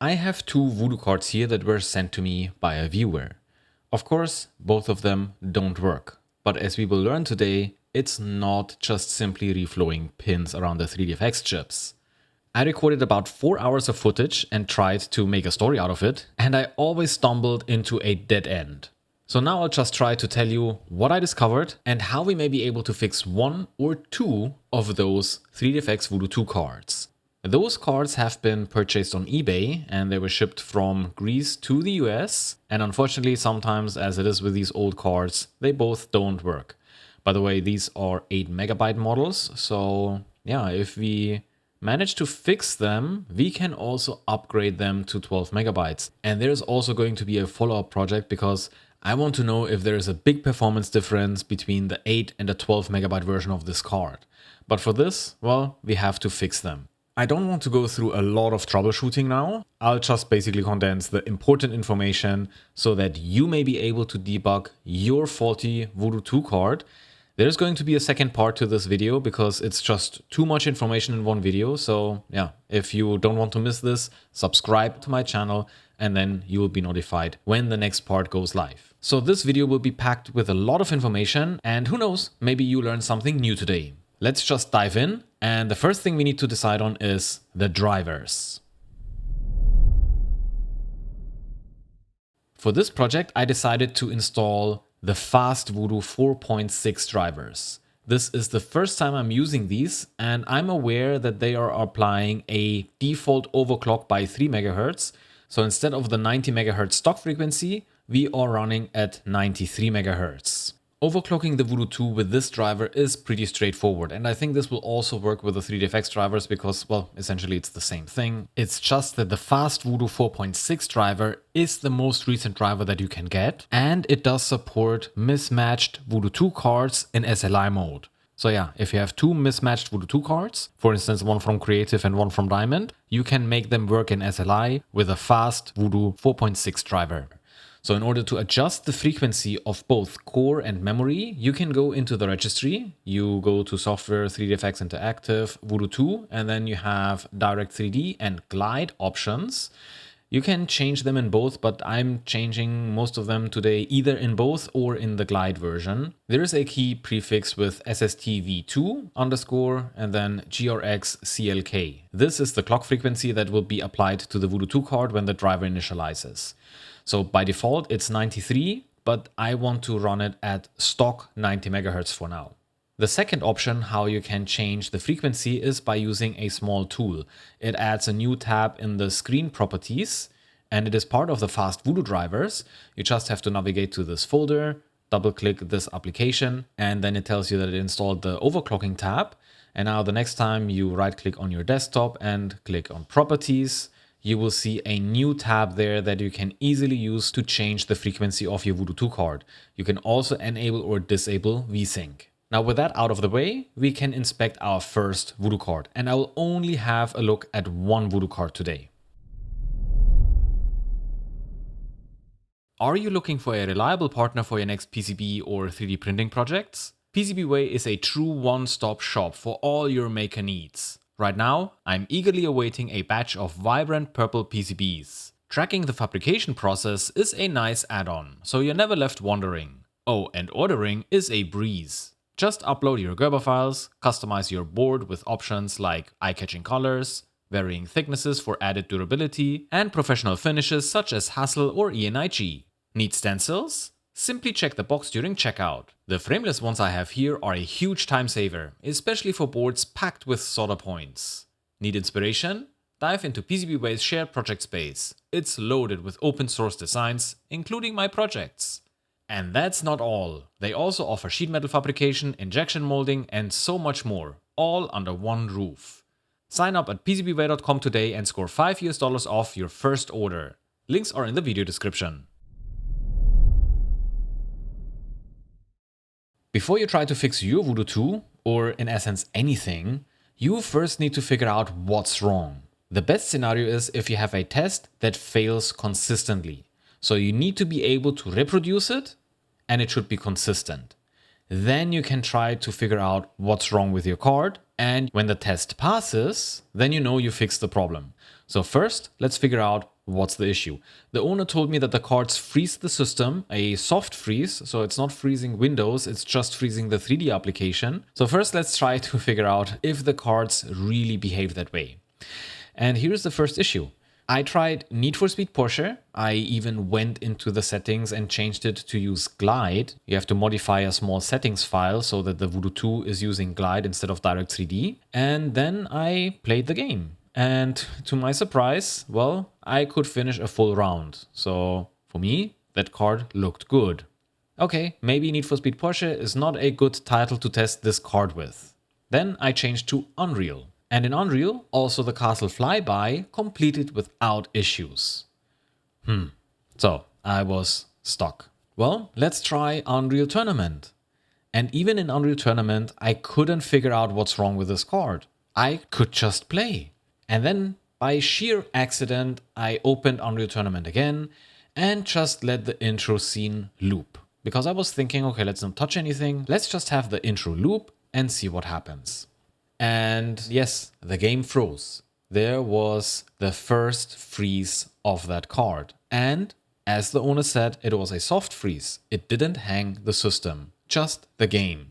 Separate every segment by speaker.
Speaker 1: I have two Voodoo cards here that were sent to me by a viewer. Of course, both of them don't work, but as we will learn today, it's not just simply reflowing pins around the 3DFX chips. I recorded about 4 hours of footage and tried to make a story out of it, and I always stumbled into a dead end. So now I'll just try to tell you what I discovered and how we may be able to fix one or two of those 3DFX Voodoo 2 cards. Those cards have been purchased on eBay and they were shipped from Greece to the US, and unfortunately sometimes, as it is with these old cards, they both don't work. By the way, these are 8 megabyte models, so yeah, if we manage to fix them, we can also upgrade them to 12 megabytes. And there's also going to be a follow-up project because I want to know if there is a big performance difference between the 8 and the 12 megabyte version of this card. But for this, well, we have to fix them. I don't want to go through a lot of troubleshooting now. I'll just basically condense the important information so that you may be able to debug your faulty Voodoo 2 card. There's going to be a second part to this video because it's just too much information in one video. So yeah, if you don't want to miss this, subscribe to my channel and then you will be notified when the next part goes live. So this video will be packed with a lot of information and who knows, maybe you learned something new today. Let's just dive in. And the first thing we need to decide on is the drivers. For this project, I decided to install the Fast Voodoo 4.6 drivers. This is the first time I'm using these, and I'm aware that they are applying a default overclock by 3 MHz. So instead of the 90 MHz stock frequency, we are running at 93 MHz. Overclocking the Voodoo 2 with this driver is pretty straightforward, and I think this will also work with the 3DFX drivers because, well, essentially it's the same thing. It's just that the Fast Voodoo 4.6 driver is the most recent driver that you can get, and it does support mismatched Voodoo 2 cards in SLI mode. So yeah, if you have two mismatched Voodoo 2 cards, for instance one from Creative and one from Diamond, you can make them work in SLI with a Fast Voodoo 4.6 driver. So in order to adjust the frequency of both core and memory, you can go into the registry, you go to Software, 3DFX Interactive, Voodoo 2, and then you have Direct 3D and Glide options. You can change them in both, but I'm changing most of them today either in both or in the Glide version. There is a key prefix with SSTV2 underscore and then GRXCLK. This is the clock frequency that will be applied to the Voodoo 2 card when the driver initializes. So by default it's 93, but I want to run it at stock 90 MHz for now. The second option how you can change the frequency is by using a small tool. It adds a new tab in the screen properties and it is part of the Fast Voodoo drivers. You just have to navigate to this folder, double click this application, and then it tells you that it installed the overclocking tab. And now the next time you right click on your desktop and click on properties, you will see a new tab there that you can easily use to change the frequency of your Voodoo 2 card. You can also enable or disable VSync. Now with that out of the way, we can inspect our first Voodoo card, and I will only have a look at one Voodoo card today. Are you looking for a reliable partner for your next PCB or 3D printing projects? PCBWay is a true one-stop shop for all your maker needs. Right now, I'm eagerly awaiting a batch of vibrant purple PCBs. Tracking the fabrication process is a nice add-on, so you're never left wondering. Oh, and ordering is a breeze. Just upload your Gerber files, customize your board with options like eye-catching colors, varying thicknesses for added durability, and professional finishes such as Hassel or ENIG. Need stencils? Simply check the box during checkout. The frameless ones I have here are a huge time saver, especially for boards packed with solder points. Need inspiration? Dive into PCBWay's shared project space. It's loaded with open source designs, including my projects. And that's not all. They also offer sheet metal fabrication, injection molding, and so much more, all under one roof. Sign up at PCBWay.com today and score $5 off your first order. Links are in the video description. Before you try to fix your Voodoo 2, or in essence anything, you first need to figure out what's wrong. The best scenario is if you have a test that fails consistently. So you need to be able to reproduce it and it should be consistent. Then you can try to figure out what's wrong with your card, and when the test passes, then you know you fixed the problem. So first, let's figure out what's the issue? The owner told me that the cards freeze the system, a soft freeze, so it's not freezing Windows, it's just freezing the 3D application. So first let's try to figure out if the cards really behave that way. And here's the first issue. I tried Need for Speed Porsche. I even went into the settings and changed it to use Glide. You have to modify a small settings file so that the Voodoo 2 is using Glide instead of Direct 3D. And then I played the game. And to my surprise, well, I could finish a full round. So for me, that card looked good. Okay, maybe Need for Speed Porsche is not a good title to test this card with. Then I changed to Unreal. And in Unreal, also the castle flyby completed without issues. So I was stuck. Well, let's try Unreal Tournament. And even in Unreal Tournament, I couldn't figure out what's wrong with this card. I could just play. And then by sheer accident, I opened Unreal Tournament again and just let the intro scene loop. Because I was thinking, okay, let's not touch anything. Let's just have the intro loop and see what happens. And yes, the game froze. There was the first freeze of that card. And as the owner said, it was a soft freeze. It didn't hang the system, just the game.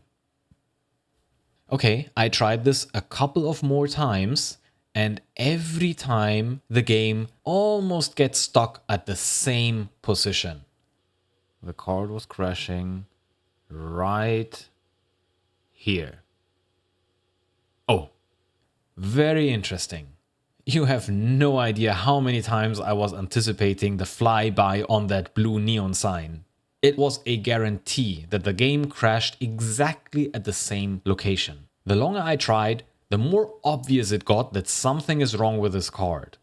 Speaker 1: Okay, I tried this a couple of more times, and every time the game almost gets stuck at the same position. The card was crashing right here. Oh, very interesting. You have no idea how many times I was anticipating the flyby on that blue neon sign. It was a guarantee that the game crashed exactly at the same location. The longer I tried, the more obvious it got that something is wrong with this card.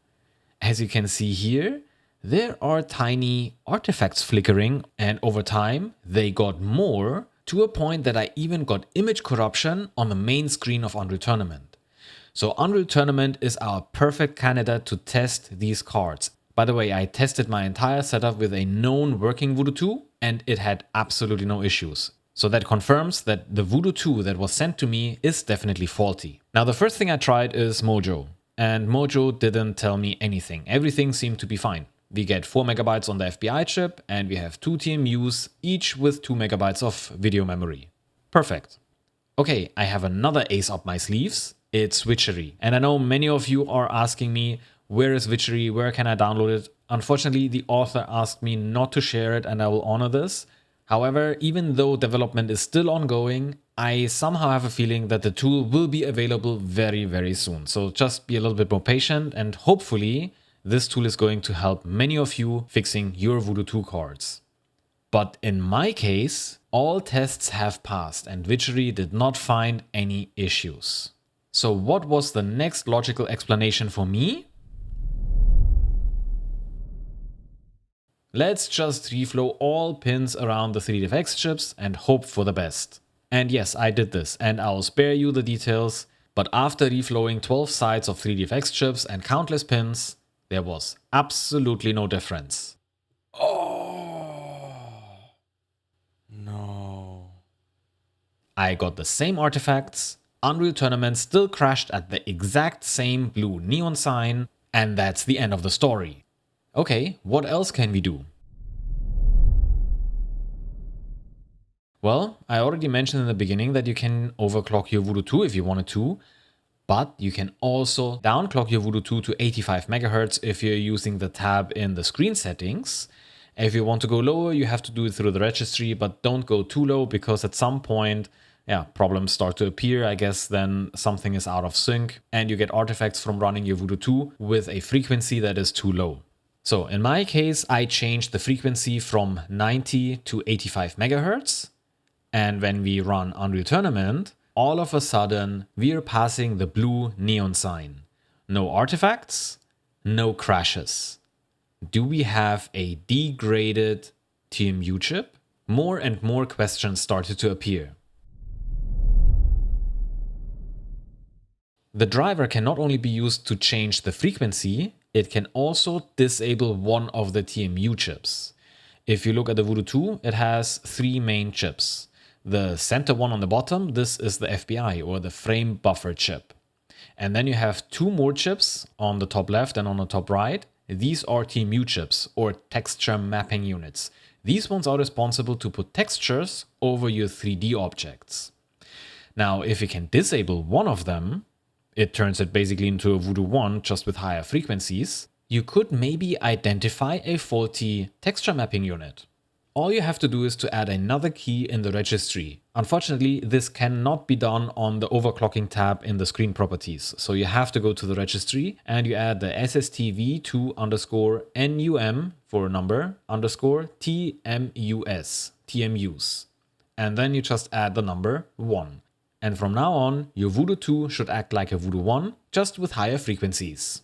Speaker 1: As you can see here, there are tiny artifacts flickering, and over time they got more, to a point that I even got image corruption on the main screen of Unreal Tournament. So Unreal Tournament is our perfect candidate to test these cards. By the way, I tested my entire setup with a known working Voodoo 2 and it had absolutely no issues. So that confirms that the Voodoo 2 that was sent to me is definitely faulty. Now the first thing I tried is Mojo, and Mojo didn't tell me anything. Everything seemed to be fine. We get 4 megabytes on the FBI chip and we have 2 TMUs, each with 2 megabytes of video memory. Perfect. Okay, I have another ace up my sleeves. It's Witchery. And I know many of you are asking me, where is Witchery? Where can I download it? Unfortunately, the author asked me not to share it and I will honor this. However, even though development is still ongoing, I somehow have a feeling that the tool will be available very, very soon. So just be a little bit more patient and hopefully this tool is going to help many of you fixing your Voodoo 2 cards. But in my case, all tests have passed and Witchery did not find any issues. So what was the next logical explanation for me? Let's just reflow all pins around the 3DFX chips and hope for the best. And yes, I did this and I'll spare you the details, but after reflowing 12 sides of 3DFX chips and countless pins, there was absolutely no difference. Oh, no. I got the same artifacts, Unreal Tournament still crashed at the exact same blue neon sign, and that's the end of the story. Okay, what else can we do? Well, I already mentioned in the beginning that you can overclock your Voodoo 2 if you wanted to, but you can also downclock your Voodoo 2 to 85 MHz if you're using the tab in the screen settings. If you want to go lower, you have to do it through the registry, but don't go too low because at some point, problems start to appear. I guess then something is out of sync and you get artifacts from running your Voodoo 2 with a frequency that is too low. So in my case, I changed the frequency from 90 to 85 MHz. And when we run Unreal Tournament, all of a sudden, we're passing the blue neon sign. No artifacts, no crashes. Do we have a degraded TMU chip? More and more questions started to appear. The driver can not only be used to change the frequency, it can also disable one of the TMU chips. If you look at the Voodoo 2, it has 3 main chips. The center one on the bottom, this is the FBI or the frame buffer chip. And then you have 2 more chips on the top left and on the top right. these are TMU chips or texture mapping units. These ones are responsible to put textures over your 3D objects. Now, if you can disable one of them, it turns it basically into a Voodoo 1 just with higher frequencies, you could maybe identify a faulty texture mapping unit. All you have to do is to add another key in the registry. Unfortunately, this cannot be done on the overclocking tab in the screen properties. So you have to go to the registry and you add the SSTV2 underscore NUM for number underscore TMUs. And then you just add the number 1. And from now on, your Voodoo 2 should act like a Voodoo 1, just with higher frequencies.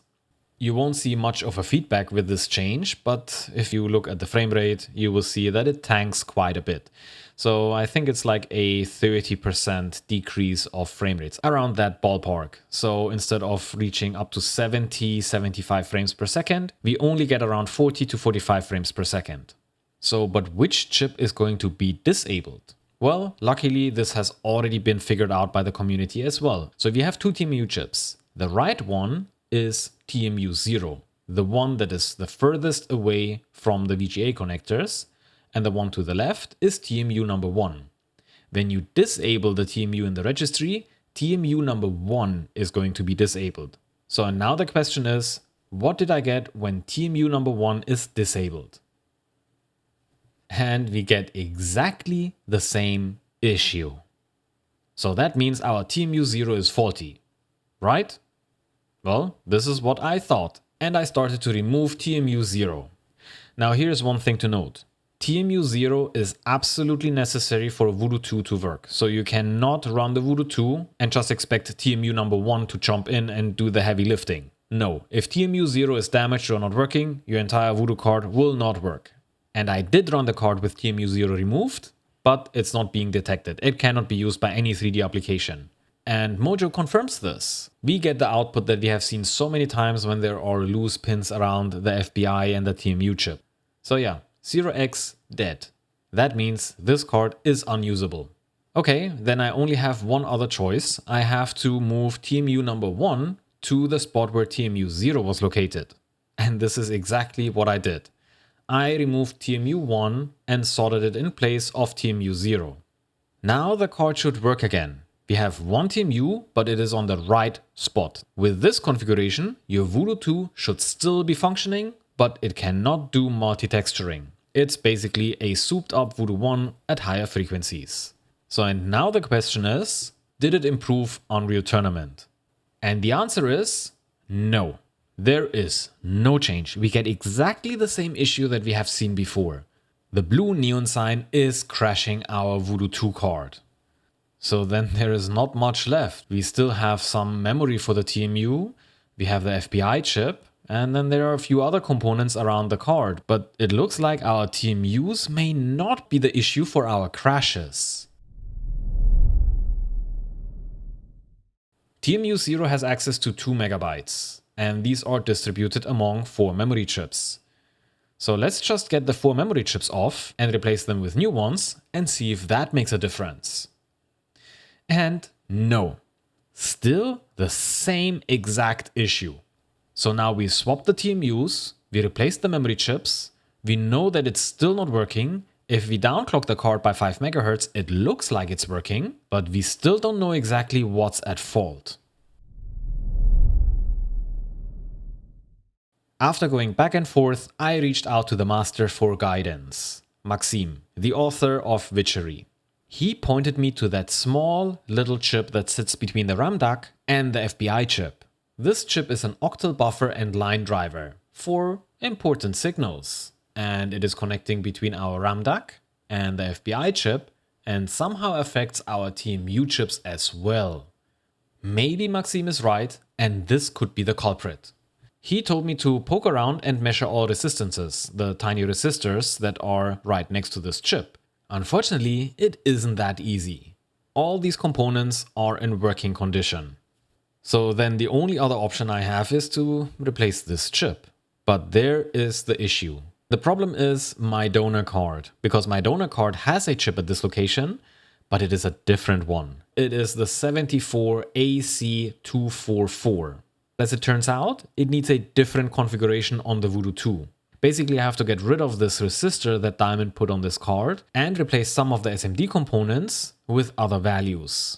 Speaker 1: You won't see much of a feedback with this change, but if you look at the frame rate, you will see that it tanks quite a bit. So I think it's like a 30% decrease of frame rates, around that ballpark. So instead of reaching up to 75 frames per second, we only get around 40 to 45 frames per second. So, but which chip is going to be disabled? Well, luckily this has already been figured out by the community as well. So if you have two TMU chips, the right one is TMU0, the one that is the furthest away from the VGA connectors, and the one to the left is TMU number 1. When you disable the TMU in the registry, TMU number 1 is going to be disabled. So now the question is, what did I get when TMU number 1 is disabled? And we get exactly the same issue. So that means our TMU0 is faulty, right? Well, this is what I thought, and I started to remove TMU0. Now here's one thing to note. TMU0 is absolutely necessary for Voodoo 2 to work, so you cannot run the Voodoo 2 and just expect TMU number 1 to jump in and do the heavy lifting. No, if TMU0 is damaged or not working, your entire Voodoo card will not work. And I did run the card with TMU0 removed, but it's not being detected. It cannot be used by any 3D application. And Mojo confirms this. We get the output that we have seen so many times when there are loose pins around the FBI and the TMU chip. So yeah, 0x dead. That means this card is unusable. Okay, then I only have one other choice. I have to move TMU number 1 to the spot where TMU0 was located. And this is exactly what I did. I removed TMU1 and soldered it in place of TMU0. Now the card should work again. We have one TMU, but it is on the right spot. With this configuration, your Voodoo 2 should still be functioning, but it cannot do multi-texturing. It's basically a souped up Voodoo 1 at higher frequencies. So and now the question is, did it improve Unreal Tournament? And the answer is no. There is no change. We get exactly the same issue that we have seen before. The blue neon sign is crashing our Voodoo 2 card. So then there is not much left. We still have some memory for the TMU, we have the FBI chip, and then there are a few other components around the card. But it looks like our TMUs may not be the issue for our crashes. TMU0 has access to 2 megabytes. And these are distributed among 4 memory chips. So let's just get the 4 memory chips off and replace them with new ones and see if that makes a difference. And no, still the same exact issue. So now we swapped the TMUs, we replaced the memory chips, we know that it's still not working. If we downclock the card by 5 MHz, it looks like it's working, but we still don't know exactly what's at fault. After going back and forth, I reached out to the master for guidance, Maxime, the author of Witchery. He pointed me to that small little chip that sits between the RAM DAC and the FBI chip. This chip is an octal buffer and line driver for important signals, and it is connecting between our RAM DAC and the FBI chip and somehow affects our TMU chips as well. Maybe Maxime is right and this could be the culprit. He told me to poke around and measure all resistances, the tiny resistors that are right next to this chip. Unfortunately, it isn't that easy. All these components are in working condition. So then the only other option I have is to replace this chip. But there is the issue. The problem is my donor card, because my donor card has a chip at this location, but it is a different one. It is the 74AC244. As it turns out, it needs a different configuration on the Voodoo 2. Basically, I have to get rid of this resistor that Diamond put on this card and replace some of the SMD components with other values.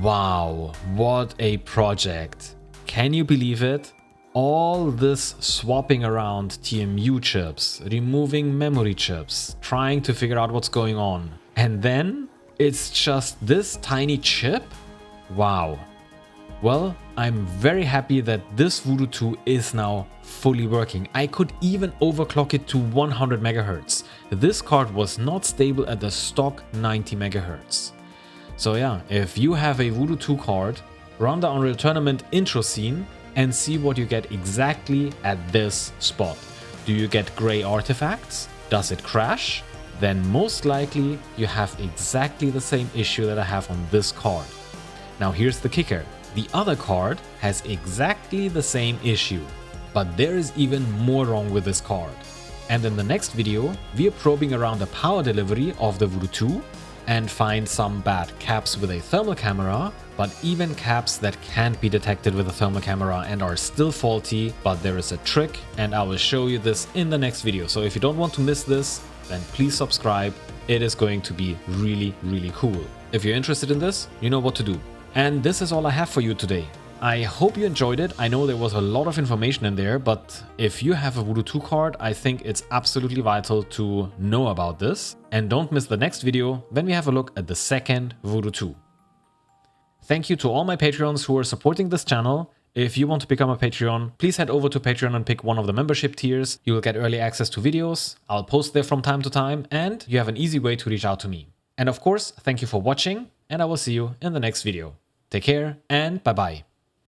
Speaker 1: Wow, what a project. Can you believe it? All this swapping around TMU chips, removing memory chips, trying to figure out what's going on. And then it's just this tiny chip? Wow. Well, I'm very happy that this Voodoo 2 is now fully working. I could even overclock it to 100 MHz. This card was not stable at the stock 90 MHz. So yeah, if you have a Voodoo 2 card, run the Unreal Tournament intro scene and see what you get exactly at this spot. Do you get gray artifacts? Does it crash? Then most likely you have exactly the same issue that I have on this card. Now here's the kicker. The other card has exactly the same issue, but there is even more wrong with this card. And in the next video, we are probing around the power delivery of the Voodoo 2 and find some bad caps with a thermal camera, but even caps that can't be detected with a thermal camera and are still faulty, but there is a trick and I will show you this in the next video. So if you don't want to miss this, then please subscribe. It is going to be really, really cool. If you're interested in this, you know what to do. And this is all I have for you today. I hope you enjoyed it. I know there was a lot of information in there, but if you have a Voodoo 2 card, I think it's absolutely vital to know about this. And don't miss the next video when we have a look at the second Voodoo 2. Thank you to all my Patreons who are supporting this channel. If you want to become a Patreon, please head over to Patreon and pick one of the membership tiers. You will get early access to videos. I'll post there from time to time, and you have an easy way to reach out to me. And of course, thank you for watching, and I will see you in the next video. Take care and bye-bye.